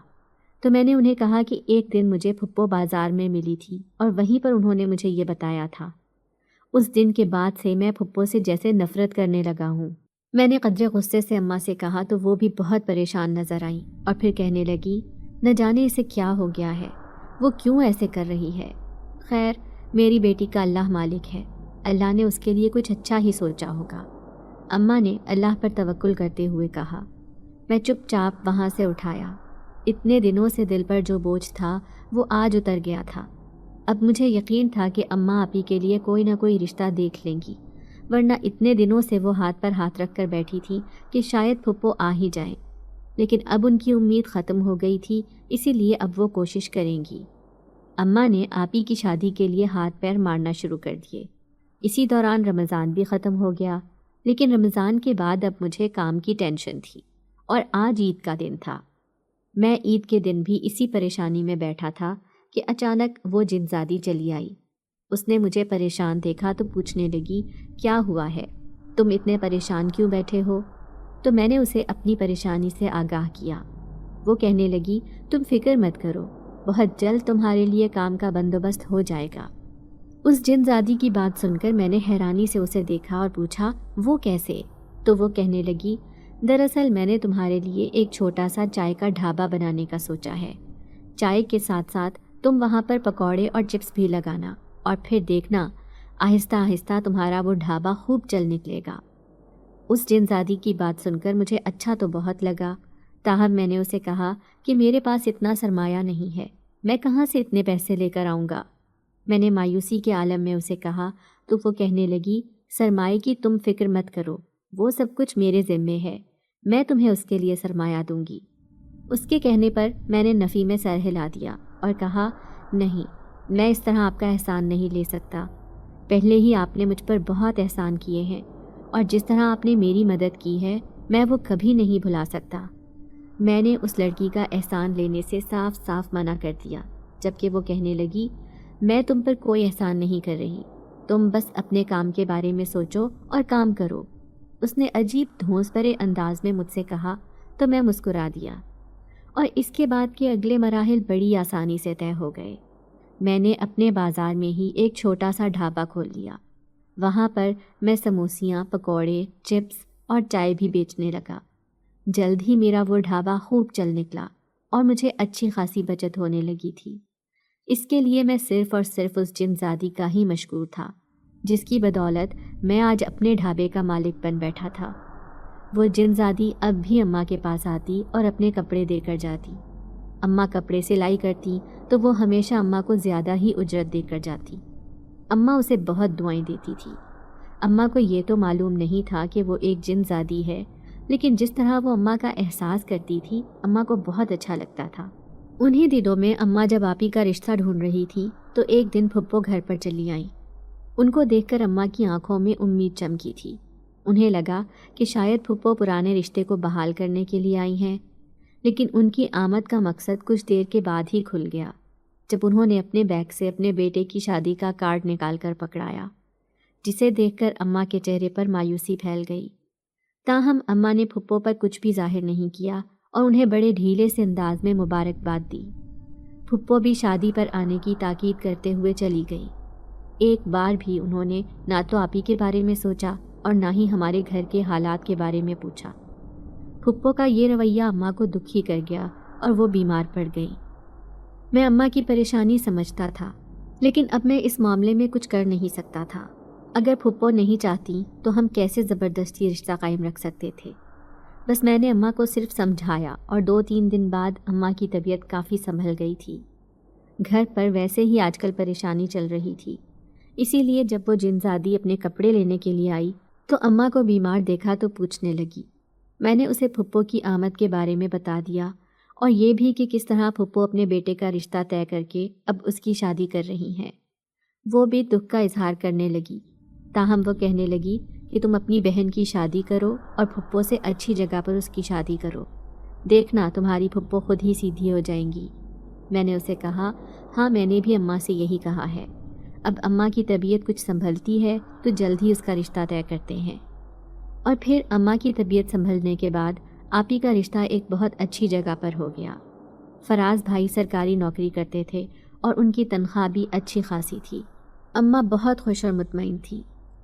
تو میں نے انہیں کہا کہ ایک دن مجھے پھپھو بازار میں ملی تھی اور وہیں پر انہوں نے مجھے یہ بتایا تھا۔ اس دن کے بعد سے میں پھپھو سے جیسے نفرت کرنے لگا ہوں۔ میں نے قدرے غصے سے اماں سے کہا تو وہ بھی بہت پریشان نظر آئیں اور پھر کہنے لگی، نہ جانے اسے کیا ہو گیا ہے، وہ کیوں ایسے کر رہی ہے۔ خیر، میری بیٹی کا اللہ مالک ہے، اللہ نے اس کے لیے کچھ اچھا ہی سوچا ہوگا۔ اماں نے اللہ پر توکل کرتے ہوئے کہا۔ میں چپ چاپ وہاں سے اٹھایا۔ اتنے دنوں سے دل پر جو بوجھ تھا وہ آج اتر گیا تھا۔ اب مجھے یقین تھا کہ اماں آپی کے لیے کوئی نہ کوئی رشتہ دیکھ لیں گی، ورنہ اتنے دنوں سے وہ ہاتھ پر ہاتھ رکھ کر بیٹھی تھی کہ شاید پھپھو آ ہی جائیں، لیکن اب ان کی امید ختم ہو گئی تھی، اسی لیے اب وہ کوشش کریں گی۔ اماں نے آپی کی شادی کے لیے ہاتھ پیر مارنا شروع کر دیے۔ اسی دوران رمضان بھی ختم ہو گیا، لیکن رمضان کے بعد اب مجھے کام کی ٹینشن تھی اور آج عید کا دن تھا۔ میں عید کے دن بھی اسی پریشانی میں بیٹھا تھا کہ اچانک وہ جنزادی چلی آئی۔ اس نے مجھے پریشان دیکھا تو پوچھنے لگی، کیا ہوا ہے؟ تم اتنے پریشان کیوں بیٹھے ہو؟ تو میں نے اسے اپنی پریشانی سے آگاہ کیا۔ وہ کہنے لگی، تم فکر مت کرو، بہت جلد تمہارے لیے کام کا بندوبست ہو جائے گا۔ اس جنزادی کی بات سن کر میں نے حیرانی سے اسے دیکھا اور پوچھا، وہ کیسے؟ تو وہ کہنے لگی، دراصل میں نے تمہارے لیے ایک چھوٹا سا چائے کا ڈھابا بنانے کا سوچا ہے۔ چائے کے ساتھ ساتھ تم وہاں پر پکوڑے اور چپس بھی لگانا، اور پھر دیکھنا آہستہ آہستہ تمہارا وہ ڈھابا خوب چل نکلے گا۔ اس جنزادی کی بات سن کر مجھے اچھا تو بہت لگا، تاہم میں نے اسے کہا کہ میرے پاس اتنا سرمایہ نہیں ہے، میں کہاں سے اتنے پیسے لے کر آؤں گا؟ میں نے مایوسی کے عالم میں اسے کہا تو وہ کہنے لگی، سرمایہ کی تم فکر مت کرو، وہ سب کچھ میرے ذمے ہے، میں تمہیں اس کے لیے سرمایہ دوں گی۔ اس کے کہنے پر میں نے نفی میں سر ہلا دیا اور کہا، نہیں، میں اس طرح آپ کا احسان نہیں لے سکتا، پہلے ہی آپ نے مجھ پر بہت احسان کیے ہیں، اور جس طرح آپ نے میری مدد کی ہے میں وہ کبھی نہیں بھلا سکتا۔ میں نے اس لڑکی کا احسان لینے سے صاف صاف منع کر دیا، جبکہ وہ کہنے لگی، میں تم پر کوئی احسان نہیں کر رہی، تم بس اپنے کام کے بارے میں سوچو اور کام کرو۔ اس نے عجیب دھونس بھرے انداز میں مجھ سے کہا تو میں مسکرا دیا، اور اس کے بعد کے اگلے مراحل بڑی آسانی سے طے ہو گئے۔ میں نے اپنے بازار میں ہی ایک چھوٹا سا ڈھابا کھول لیا۔ وہاں پر میں سموسیاں، پکوڑے، چپس اور چائے بھی بیچنے لگا۔ جلد ہی میرا وہ ڈھابا خوب چل نکلا اور مجھے اچھی خاصی بچت ہونے لگی تھی۔ اس کے لیے میں صرف اور صرف اس جنزادی کا ہی مشکور تھا، جس کی بدولت میں آج اپنے ڈھابے کا مالک بن بیٹھا تھا۔ وہ جنزادی اب بھی اماں کے پاس آتی اور اپنے کپڑے دے کر جاتی۔ اماں کپڑے سلائی کرتی تو وہ ہمیشہ اماں کو زیادہ ہی اجرت دے کر جاتی۔ اماں اسے بہت دعائیں دیتی تھی۔ اماں کو یہ تو معلوم نہیں تھا کہ وہ ایک جنزادی ہے، لیکن جس طرح وہ اماں کا احساس کرتی تھی اماں کو بہت اچھا لگتا تھا۔ انہی دنوں میں اماں جب آپی کا رشتہ ڈھونڈ رہی تھی تو ایک دن پھپھو گھر پر چلی آئیں۔ ان کو دیکھ کر اماں کی آنکھوں میں امید چمکی تھی۔ انہیں لگا کہ شاید پھپھو پرانے رشتے کو بحال کرنے کے لیے آئی ہیں، لیکن ان کی آمد کا مقصد کچھ دیر کے بعد ہی کھل گیا، جب انہوں نے اپنے بیگ سے اپنے بیٹے کی شادی کا کارڈ نکال کر پکڑایا، جسے دیکھ کر اماں کے چہرے پر مایوسی پھیل گئی۔ تاہم اماں نے پھپھو پر کچھ بھی ظاہر نہیں کیا اور انہیں بڑے ڈھیلے سے انداز میں مبارکباد دی۔ پھپھو بھی شادی پر آنے کی تاکید کرتے ہوئے چلی گئی۔ ایک بار بھی انہوں نے نہ تو آپی کے بارے میں سوچا اور نہ ہی ہمارے گھر کے حالات کے بارے میں پوچھا۔ پھپھو کا یہ رویہ اماں کو دکھی کر گیا اور وہ بیمار پڑ گئی۔ میں اماں کی پریشانی سمجھتا تھا، لیکن اب میں اس معاملے میں کچھ کر نہیں سکتا تھا۔ اگر پھپھو نہیں چاہتی تو ہم کیسے زبردستی رشتہ قائم رکھ سکتے تھے؟ بس میں نے اماں کو صرف سمجھایا اور 2-3 دن بعد اماں کی طبیعت کافی سنبھل گئی تھی۔ گھر پر ویسے ہی آج کل پریشانی چل رہی تھی، اسی لیے جب وہ جنزادی اپنے کپڑے لینے کے لیے آئی تو اماں کو بیمار دیکھا تو پوچھنے لگی۔ میں نے اسے پھپھو کی آمد کے بارے میں بتا دیا اور یہ بھی کہ کس طرح پھپھو اپنے بیٹے کا رشتہ طے کر کے اب اس کی شادی کر رہی ہیں۔ وہ بھی دکھ کا اظہار کرنے لگی، تاہم وہ کہنے لگی کہ تم اپنی بہن کی شادی کرو اور پھپھو سے اچھی جگہ پر اس کی شادی کرو، دیکھنا تمہاری پھپھو خود ہی سیدھی ہو جائیں گی۔ میں نے اسے کہا، ہاں میں نے بھی اماں سے یہی کہا ہے، اب اماں کی طبیعت کچھ سنبھلتی ہے تو جلد ہی اس کا رشتہ طے کرتے ہیں۔ اور پھر اماں کی طبیعت سنبھلنے کے بعد آپی کا رشتہ ایک بہت اچھی جگہ پر ہو گیا۔ فراز بھائی سرکاری نوکری کرتے تھے اور ان کی تنخواہ بھی اچھی خاصی تھی۔ اماں بہت خوش اور مطمئن تھی۔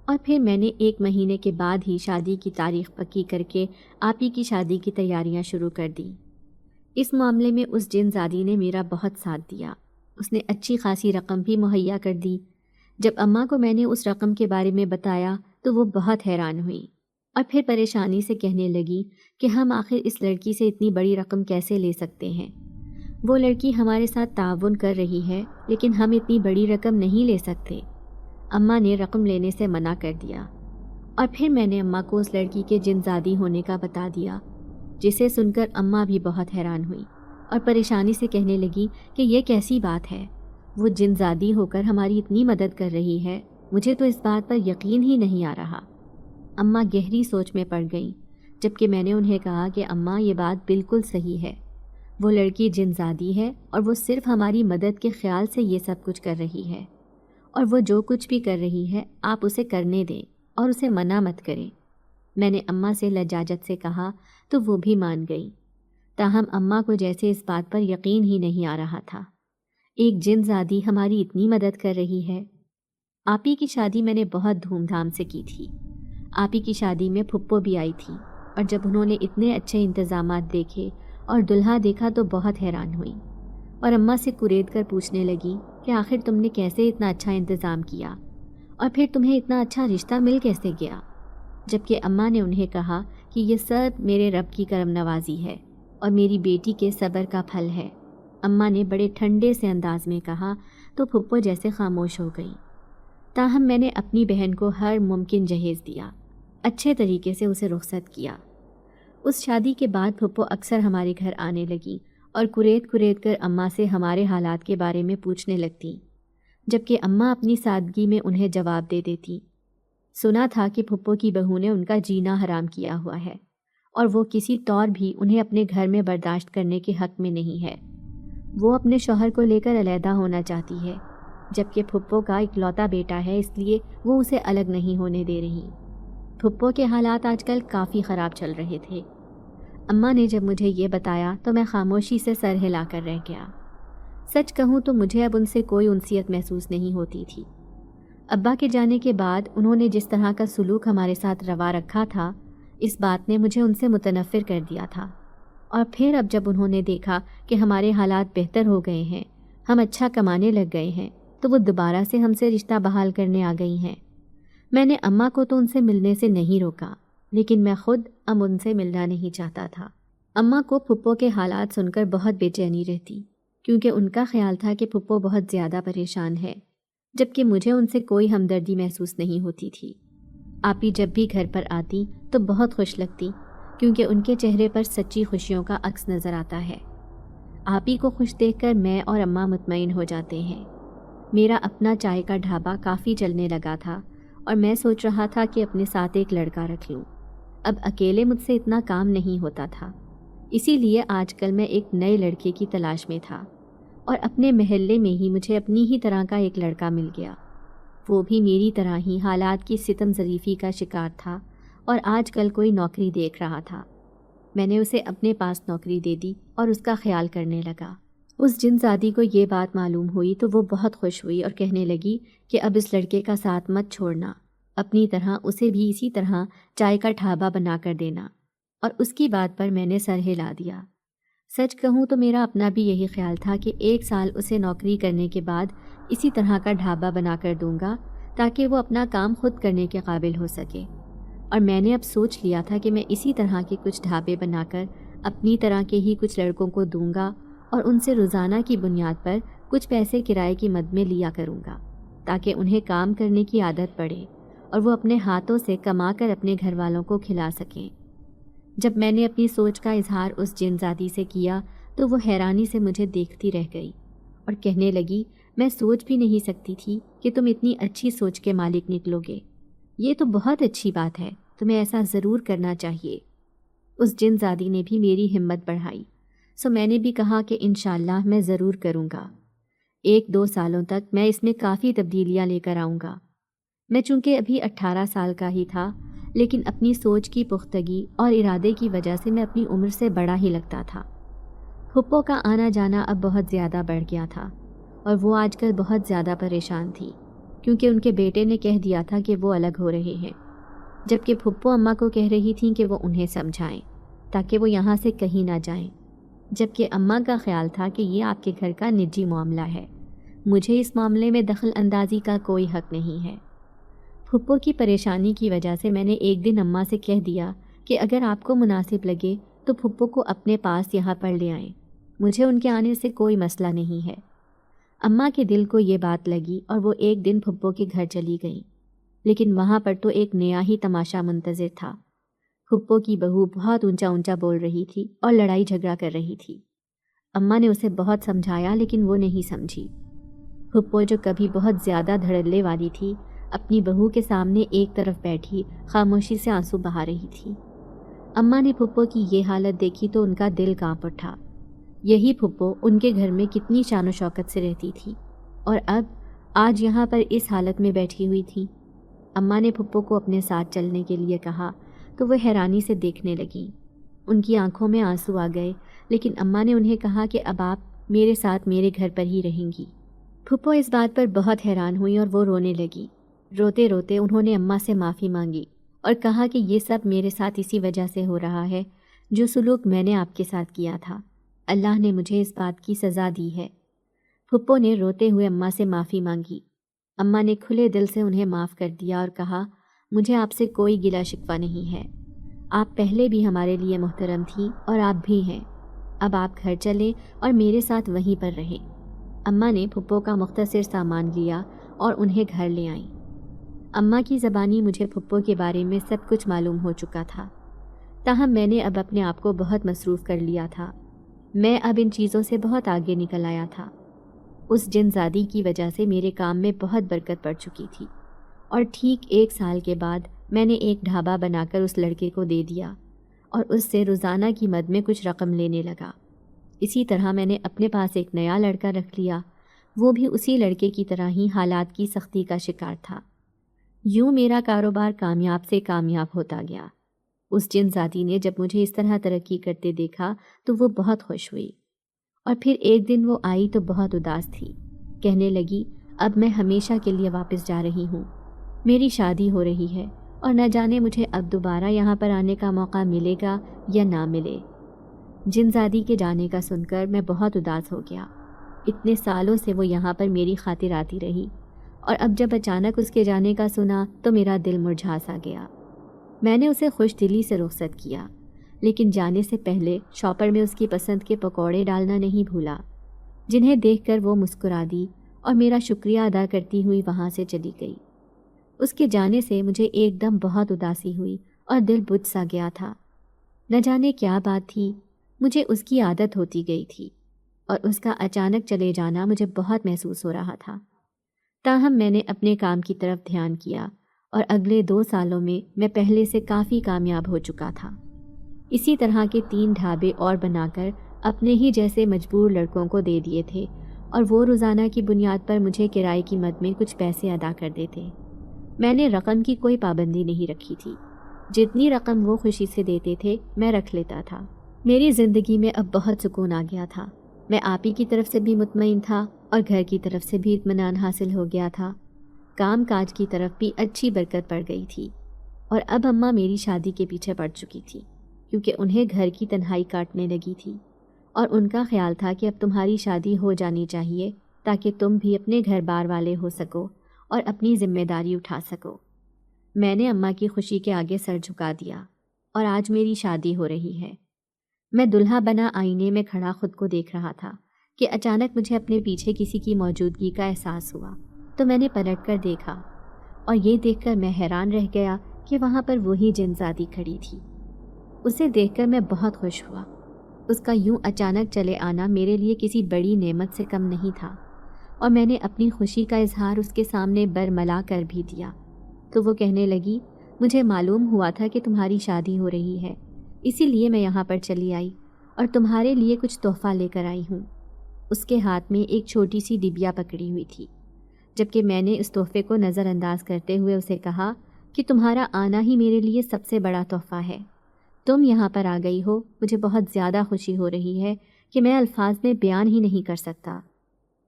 اور پھر میں نے 1 مہینے کے بعد ہی شادی کی تاریخ پکی کر کے آپی کی شادی کی تیاریاں شروع کر دیں۔ اس معاملے میں اس جن زادی نے میرا بہت ساتھ دیا۔ اس نے اچھی خاصی رقم بھی مہیا کر دی۔ جب اماں کو میں نے اس رقم کے بارے میں بتایا تو وہ بہت حیران ہوئی اور پھر پریشانی سے کہنے لگی کہ ہم آخر اس لڑکی سے اتنی بڑی رقم کیسے لے سکتے ہیں؟ وہ لڑکی ہمارے ساتھ تعاون کر رہی ہے لیکن ہم اتنی بڑی رقم نہیں لے سکتے۔ اماں نے رقم لینے سے منع کر دیا اور پھر میں نے اماں کو اس لڑکی کے جن زادی ہونے کا بتا دیا، جسے سن کر اماں بھی بہت حیران ہوئی اور پریشانی سے کہنے لگی کہ یہ کیسی بات ہے؟ وہ جن زادی ہو کر ہماری اتنی مدد کر رہی ہے، مجھے تو اس بات پر یقین ہی نہیں آ رہا۔ اماں گہری سوچ میں پڑ گئیں، جبکہ میں نے انہیں کہا کہ اماں یہ بات بالکل صحیح ہے، وہ لڑکی جن زادی ہے اور وہ صرف ہماری مدد کے خیال سے یہ سب کچھ کر رہی ہے، اور وہ جو کچھ بھی کر رہی ہے آپ اسے کرنے دیں اور اسے منع مت کریں۔ میں نے اماں سے لجاجت سے کہا تو وہ بھی مان گئی، تاہم اماں کو جیسے اس بات پر یقین ہی نہیں آ رہا تھا، ایک جن زادی ہماری اتنی مدد کر رہی ہے۔ آپی کی شادی میں نے بہت دھوم دھام سے کی تھی۔ آپی کی شادی میں پھپھو بھی آئی تھی اور جب انہوں نے اتنے اچھے انتظامات دیکھے اور دلہا دیکھا تو بہت حیران ہوئی اور اماں سے کرید کر پوچھنے لگی کہ آخر تم نے کیسے اتنا اچھا انتظام کیا اور پھر تمہیں اتنا اچھا رشتہ مل کیسے گیا؟ جبکہ اماں نے انہیں کہا کہ یہ سب میرے رب کی کرم نوازی ہے اور میری بیٹی کے صبر کا پھل ہے۔ اماں نے بڑے ٹھنڈے سے انداز میں کہا تو پھپھو جیسے خاموش ہو گئی، تاہم میں نے اپنی بہن کو ہر ممکن جہیز دیا، اچھے طریقے سے اسے رخصت کیا۔ اس شادی کے بعد پھپھو اکثر ہمارے گھر آنے لگی اور کرید کر اماں سے ہمارے حالات کے بارے میں پوچھنے لگتی، جبکہ اماں اپنی سادگی میں انہیں جواب دے دیتی۔ سنا تھا کہ پھپھو کی بہو نے ان کا جینا حرام کیا ہوا ہے اور وہ کسی طور بھی انہیں اپنے گھر میں برداشت کرنے کے حق میں نہیں ہے۔ وہ اپنے شوہر کو لے کر علیحدہ ہونا چاہتی ہے، جبکہ پھپھو کا اکلوتا بیٹا ہے، اس لیے وہ اسے الگ نہیں ہونے دے رہی۔ پھپھو کے حالات آج کل کافی خراب چل رہے تھے۔ اماں نے جب مجھے یہ بتایا تو میں خاموشی سے سر ہلا کر رہ گیا۔ سچ کہوں تو مجھے اب ان سے کوئی انسیت محسوس نہیں ہوتی تھی۔ ابا کے جانے کے بعد انہوں نے جس طرح کا سلوک ہمارے ساتھ روا رکھا تھا، اس بات نے مجھے ان سے متنفر کر دیا تھا، اور پھر اب جب انہوں نے دیکھا کہ ہمارے حالات بہتر ہو گئے ہیں، ہم اچھا کمانے لگ گئے ہیں، تو وہ دوبارہ سے ہم سے رشتہ بحال کرنے آ گئی ہیں۔ میں نے اماں کو تو ان سے ملنے سے نہیں روکا، لیکن میں خود اب ان سے ملنا نہیں چاہتا تھا۔ اماں کو پھپھو کے حالات سن کر بہت بے چینی رہتی، کیونکہ ان کا خیال تھا کہ پھپھو بہت زیادہ پریشان ہے، جبکہ مجھے ان سے کوئی ہمدردی محسوس نہیں ہوتی تھی۔ آپی جب بھی گھر پر آتی تو بہت خوش لگتی، کیونکہ ان کے چہرے پر سچی خوشیوں کا عکس نظر آتا ہے۔ آپی کو خوش دیکھ کر میں اور اماں مطمئن ہو جاتے ہیں۔ میرا اپنا چائے کا ڈھابا کافی چلنے لگا تھا اور میں سوچ رہا تھا کہ اپنے ساتھ ایک لڑکا رکھ لوں۔ اب اکیلے مجھ سے اتنا کام نہیں ہوتا تھا، اسی لیے آج کل میں ایک نئے لڑکے کی تلاش میں تھا، اور اپنے محلے میں ہی مجھے اپنی ہی طرح کا ایک لڑکا مل گیا۔ وہ بھی میری طرح ہی حالات کی ستم ظریفی کا شکار تھا اور آج کل کوئی نوکری دیکھ رہا تھا۔ میں نے اسے اپنے پاس نوکری دے دی اور اس کا خیال کرنے لگا۔ اس جن زادی کو یہ بات معلوم ہوئی تو وہ بہت خوش ہوئی اور کہنے لگی کہ اب اس لڑکے کا ساتھ مت چھوڑنا، اپنی طرح اسے بھی اسی طرح چائے کا ڈھابا بنا کر دینا، اور اس کی بات پر میں نے سر ہلا دیا۔ سچ کہوں تو میرا اپنا بھی یہی خیال تھا کہ 1 سال اسے نوکری کرنے کے بعد اسی طرح کا ڈھابا بنا کر دوں گا تاکہ وہ اپنا کام خود کرنے کے قابل ہو سکے، اور میں نے اب سوچ لیا تھا کہ میں اسی طرح کے کچھ ڈھابے بنا کر اپنی طرح کے ہی کچھ لڑکوں کو دوں گا اور ان سے روزانہ کی بنیاد پر کچھ پیسے کرائے کی مد میں لیا کروں گا، تاکہ انہیں کام کرنے کی عادت پڑے اور وہ اپنے ہاتھوں سے کما کر اپنے گھر والوں کو کھلا سکیں۔ جب میں نے اپنی سوچ کا اظہار اس جن زادی سے کیا تو وہ حیرانی سے مجھے دیکھتی رہ گئی اور کہنے لگی، میں سوچ بھی نہیں سکتی تھی کہ تم اتنی اچھی سوچ کے مالک نکلو گے۔ یہ تو بہت اچھی بات ہے، تمہیں ایسا ضرور کرنا چاہیے۔ اس جن زادی نے بھی میری ہمت بڑھائی، سو میں نے بھی کہا کہ انشاءاللہ میں ضرور کروں گا۔ 1-2 سالوں تک میں اس میں کافی تبدیلیاں لے کر آؤں گا۔ میں چونکہ ابھی 18 سال کا ہی تھا، لیکن اپنی سوچ کی پختگی اور ارادے کی وجہ سے میں اپنی عمر سے بڑا ہی لگتا تھا۔ پھپھو کا آنا جانا اب بہت زیادہ بڑھ گیا تھا اور وہ آج کل بہت زیادہ پریشان تھی، کیونکہ ان کے بیٹے نے کہہ دیا تھا کہ وہ الگ ہو رہے ہیں، جبکہ پھپھو اماں کو کہہ رہی تھیں کہ وہ انہیں سمجھائیں تاکہ وہ یہاں سے کہیں نہ جائیں، جبکہ اماں کا خیال تھا کہ یہ آپ کے گھر کا نجی معاملہ ہے، مجھے اس معاملے میں دخل اندازی کا کوئی حق نہیں ہے۔ پھپھو کی پریشانی کی وجہ سے میں نے ایک دن اماں سے کہہ دیا کہ اگر آپ کو مناسب لگے تو پھپھو کو اپنے پاس یہاں پر لے آئیں، مجھے ان کے آنے سے کوئی مسئلہ نہیں ہے۔ اماں کے دل کو یہ بات لگی اور وہ ایک دن پھپھو کے گھر چلی گئیں، لیکن وہاں پر تو ایک نیا ہی تماشا منتظر تھا۔ پھپھو کی بہو بہت اونچا اونچا بول رہی تھی اور لڑائی جھگڑا کر رہی تھی۔ اماں نے اسے بہت سمجھایا لیکن وہ نہیں سمجھی۔ پھپھو جو کبھی بہت زیادہ دھڑلے والی تھی، اپنی بہو کے سامنے ایک طرف بیٹھی خاموشی سے آنسو بہا رہی تھی۔ اماں نے پھپھو کی یہ حالت دیکھی تو ان کا دل کانپ اٹھا۔ یہی پھپھو ان کے گھر میں کتنی شان و شوکت سے رہتی تھی اور اب آج یہاں پر اس حالت میں بیٹھی ہوئی تھی۔ اماں نے پھپھو کو اپنے ساتھ چلنے کے لیے کہا تو وہ حیرانی سے دیکھنے لگیں۔ ان کی آنکھوں میں آنسو آ گئے، لیکن اماں نے انہیں کہا کہ اب آپ میرے ساتھ میرے گھر پر ہی رہیں گی۔ پھپھو اس بات پر بہت حیران ہوئی اور وہ رونے لگی۔ روتے روتے انہوں نے اماں سے معافی مانگی اور کہا کہ یہ سب میرے ساتھ اسی وجہ سے ہو رہا ہے جو سلوک میں نے آپ کے ساتھ کیا تھا، اللہ نے مجھے اس بات کی سزا دی ہے۔ پھپھو نے روتے ہوئے اماں سے معافی مانگی۔ اماں نے کھلے دل سے انہیں معاف کر دیا اور کہا، مجھے آپ سے کوئی گلہ شکوہ نہیں ہے، آپ پہلے بھی ہمارے لیے محترم تھیں اور آپ بھی ہیں، اب آپ گھر چلیں اور میرے ساتھ وہیں پر رہیں۔ اماں نے پھپھو کا مختصر سامان لیا اور انہیں گھر لے آئیں۔ اماں کی زبانی مجھے پھپھو کے بارے میں سب کچھ معلوم ہو چکا تھا، تاہم میں نے اب اپنے آپ کو بہت مصروف کر لیا تھا۔ میں اب ان چیزوں سے بہت آگے نکل آیا تھا۔ اس جن زادی کی وجہ سے میرے کام میں بہت برکت پڑ چکی تھی اور ٹھیک 1 سال کے بعد میں نے ایک ڈھابا بنا کر اس لڑکے کو دے دیا اور اس سے روزانہ کی مد میں کچھ رقم لینے لگا۔ اسی طرح میں نے اپنے پاس ایک نیا لڑکا رکھ لیا، وہ بھی اسی لڑکے کی طرح ہی حالات کی سختی کا شکار تھا۔ یوں میرا کاروبار کامیاب سے کامیاب ہوتا گیا۔ اس جن زادی نے جب مجھے اس طرح ترقی کرتے دیکھا تو وہ بہت خوش ہوئی، اور پھر ایک دن وہ آئی تو بہت اداس تھی، کہنے لگی، اب میں ہمیشہ کے لیے واپس جا رہی ہوں، میری شادی ہو رہی ہے اور نہ جانے مجھے اب دوبارہ یہاں پر آنے کا موقع ملے گا یا نہ ملے۔ جن زادی کے جانے کا سن کر میں بہت اداس ہو گیا۔ اتنے سالوں سے وہ یہاں پر میری خاطر آتی رہی اور اب جب اچانک اس کے جانے کا سنا تو میرا دل مرجھا سا گیا۔ میں نے اسے خوش دلی سے رخصت کیا، لیکن جانے سے پہلے شاپر میں اس کی پسند کے پکوڑے ڈالنا نہیں بھولا، جنہیں دیکھ کر وہ مسکرا دی اور میرا شکریہ ادا کرتی ہوئی وہاں سے چلی گئی۔ اس کے جانے سے مجھے ایک دم بہت اداسی ہوئی اور دل بجھ سا گیا تھا۔ نہ جانے کیا بات تھی، مجھے اس کی عادت ہوتی گئی تھی اور اس کا اچانک چلے جانا مجھے بہت محسوس ہو رہا تھا۔ تاہم میں نے اپنے کام کی طرف دھیان کیا اور اگلے 2 سالوں میں پہلے سے کافی کامیاب ہو چکا تھا۔ اسی طرح کے 3 ڈھابے اور بنا کر اپنے ہی جیسے مجبور لڑکوں کو دے دیے تھے اور وہ روزانہ کی بنیاد پر مجھے کرائے کی مد میں کچھ پیسے ادا کر دیتے۔ میں نے رقم کی کوئی پابندی نہیں رکھی تھی، جتنی رقم وہ خوشی سے دیتے تھے میں رکھ لیتا تھا۔ میری زندگی میں اب بہت سکون آ گیا تھا، میں آپ ہی کی طرف سے بھی مطمئن تھا اور گھر کی طرف سے بھی اطمینان حاصل ہو گیا تھا۔ کام کاج کی طرف بھی اچھی برکت پڑ گئی تھی اور اب اماں میری شادی کے پیچھے پڑ چکی تھی، کیونکہ انہیں گھر کی تنہائی کاٹنے لگی تھی اور ان کا خیال تھا کہ اب تمہاری شادی ہو جانی چاہیے تاکہ تم بھی اپنے گھر بار والے ہو سکو اور اپنی ذمہ داری اٹھا سکو۔ میں نے اماں کی خوشی کے آگے سر جھکا دیا اور آج میری شادی ہو رہی ہے۔ میں دلہا بنا آئینے میں کھڑا خود کو دیکھ رہا تھا کہ اچانک مجھے اپنے پیچھے کسی کی موجودگی کا احساس ہوا تو میں نے پلٹ کر دیکھا اور یہ دیکھ کر میں حیران رہ گیا کہ وہاں پر وہی جن زادی کھڑی تھی۔ اسے دیکھ کر میں بہت خوش ہوا اس کا یوں اچانک چلے آنا میرے لیے کسی بڑی نعمت سے کم نہیں تھا، اور میں نے اپنی خوشی کا اظہار اس کے سامنے برملا کر بھی دیا۔ تو وہ کہنے لگی، مجھے معلوم ہوا تھا کہ تمہاری شادی ہو رہی ہے، اسی لیے میں یہاں پر چلی آئی اور تمہارے لیے کچھ تحفہ لے کر آئی ہوں۔ اس کے ہاتھ میں ایک چھوٹی سی ڈبیا پکڑی ہوئی تھی، جبکہ میں نے اس تحفے کو نظر انداز کرتے ہوئے اسے کہا کہ تمہارا آنا ہی میرے لیے سب سے بڑا تحفہ ہے۔ تم یہاں پر آ گئی ہو، مجھے بہت زیادہ خوشی ہو رہی ہے کہ میں الفاظ میں بیان ہی نہیں کر سکتا۔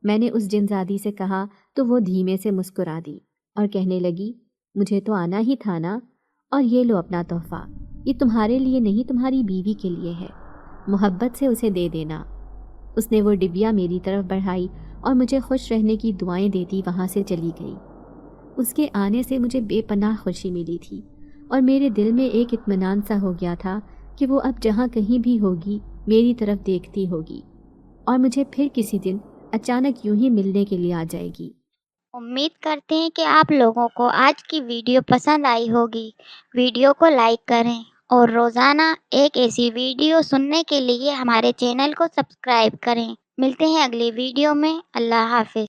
میں نے اس جنزادی سے کہا تو وہ دھیمے سے مسکرا دی اور کہنے لگی، مجھے تو آنا ہی تھا نا، اور یہ لو اپنا تحفہ، یہ تمہارے لیے نہیں تمہاری بیوی کے لیے ہے، محبت سے اسے دے دینا۔ اس نے وہ ڈبیا میری طرف بڑھائی اور مجھے خوش رہنے کی دعائیں دیتی وہاں سے چلی گئی۔ اس کے آنے سے مجھے بے پناہ خوشی ملی تھی، اور میرے دل میں ایک اطمینان سا ہو گیا تھا کہ وہ اب جہاں کہیں بھی ہوگی میری طرف دیکھتی ہوگی، اور مجھے پھر کسی دن اچانک یوں ہی ملنے کے لیے آ جائے گی۔ امید کرتے ہیں کہ آپ لوگوں کو آج کی ویڈیو پسند آئی ہوگی۔ ویڈیو کو لائک کریں اور روزانہ ایک ایسی ویڈیو سننے کے لیے ہمارے چینل کو سبسکرائب کریں۔ ملتے ہیں اگلی ویڈیو میں۔ اللہ حافظ۔